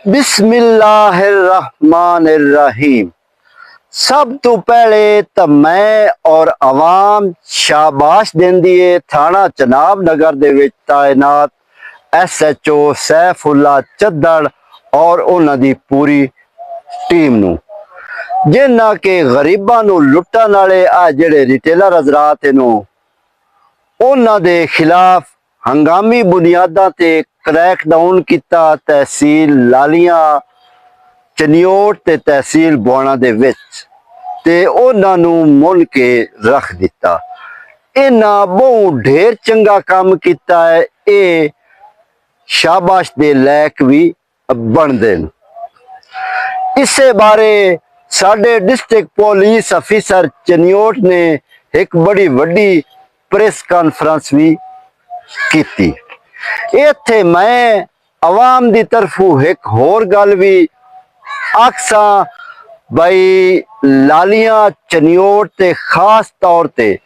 बिस्मिल्लाहिर्रहमानिर्रहीम। सब तो पहले तो मैं और आवाम शाबाश देंदी है थाना चनाब नगर दे विच तैनात SHO सैफुल्ला चद्दड़ और उन्हां दी पूरी टीम नू, जिन्हां के गरीबां नू लुट्टण वाले आ जिहड़े रिटेलर हजरात नू उन्हां दे खिलाफ हंगामी बुनियादां ते क्रैकडाउन किया। तहसील लालियां चनियोट ते तहसील बुआणा दे विच ते उन्हां नू मुन के रख दिता। इन्हां बहुत ढेर चंगा काम किया है, ये शाबाश दे लायक भी बनदे न। इसे बारे साडे डिस्ट्रिक्ट पुलिस अफिसर चनियोट ने एक बड़ी वड्डी प्रेस कॉन्फ्रेंस भी की। इत्थे मैं आवाम दी तरफों एक होर गल भी आखसा भाई, लालियां चनियोट ते खास तौर ते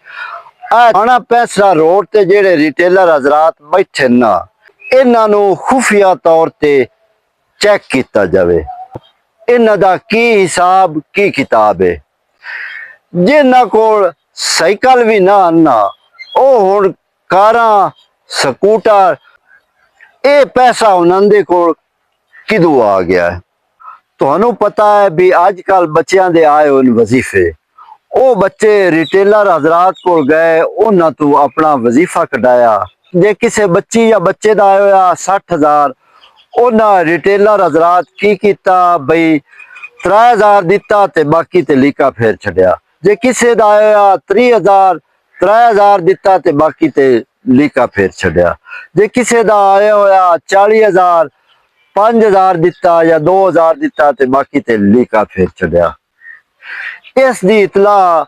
थाना पैंसरा रोड ते जेड़े रिटेलर हजरात बैठे ना, इन्हां नू खुफिया तौर ते चेक किया जावे। इन्हां दा की हिसाब की किताब है। जिन्हां कोल साइकिल भी ना आना, ओ हुण कारां स्कूटर, ये पैसा उन्हां दे कोल किदों आ गया है। तुहानू पता है भी आजकल बच्चों दे आए हुए वजीफे, वो बच्चे रिटेलर हजरात को गए, उन्हां तू अपना वजीफा कढ़ाया। जे किसी बच्ची या बच्चे दा आया होया 60,000, उन्हां रिटेलर हजरात की किया बई 3,000 दिता ते बाकी ते लीका फेर छड़िया। जे किसी दा आया 30,000, 3,000 दिता ते बाकी ते लीका फेर छड़िया। जे किसी दा आया होया 40,000, 5,000 दिता या 2,000 दिता ते बाकी ते लीका फेर छड़िया। इस दी इतला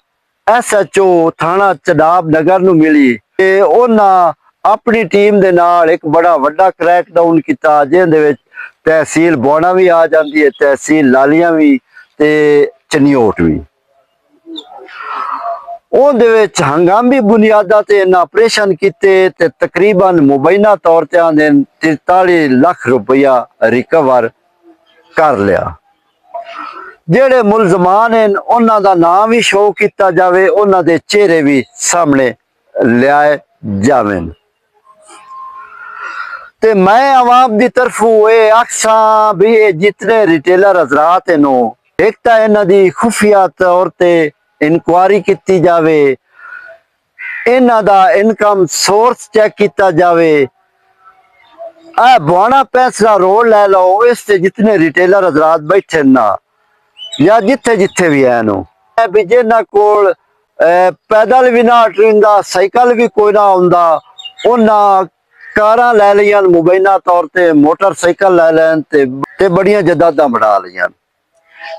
SHO थाना चनाब नगर नू मिली ते उन्हां अपनी टीम दे नाल एक बड़ा वड्डा क्रैकडाउन किया, जिहदे विच तहसील बुआणा भी आ जाती है, तहसील लालियां भी ते चनियोट भी। उहदे विच हंगामी बुनियादां ते इन्हां ऑपरेशन किते ते तकरीबन मुबैना तौर ते आंदे 43 लाख रुपया रिकवर कर लिया। जेड़े मुलजमान हैं उन्हां दा नाम भी शो किया जावे, उन्हां दे चेहरे भी सामने लियाए जावें। ते मैं आवाम दी तरफों ये आखसा भी ये जितने रिटेलर हजरात हैं नो, एक तो इन्हां दी खुफिया तौर ते इंक्वायरी की जावे, इन्हां दा इनकम सोर्स चेक किया जावे। बुआणा पैंसरा रोड ले लो, इस जितने रिटेलर हजरात बैठे ना या जिथे जिथे भी है नो, भी जिन्हां कोल पैदल भी ना टरिंदा, साइकिल भी कोई ना आउंदा, उन्हां कारां ले लियां, मुबैना तौर ते मोटरसाइकिल ले लैन ते बड़ियां जदादां बना लियां।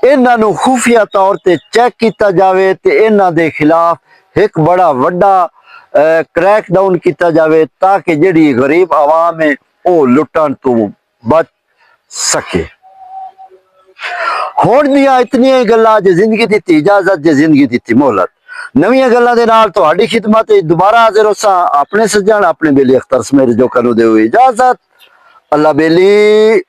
इन्हां नू खुफिया तौर ते चेक किया जावे ते इन्हां दे खिलाफ एक बड़ा वड्डा क्रैकडाउन किया जावे, ताकि जिहड़ी गरीब आवाम है वो लुटन तो बच सके। होण दियां इतनियां ही गल्लां, जे जिंदगी दी इजाजत, जे जिंदगी दी मोहलत। नवीं गल्लां दे नाल तुहाडी खिदमत दोबारा हाजिर होसां। अपने सज्जण अपने बेली अख्तर समेत जो करू दे इजाजत। अल्लाह बेली।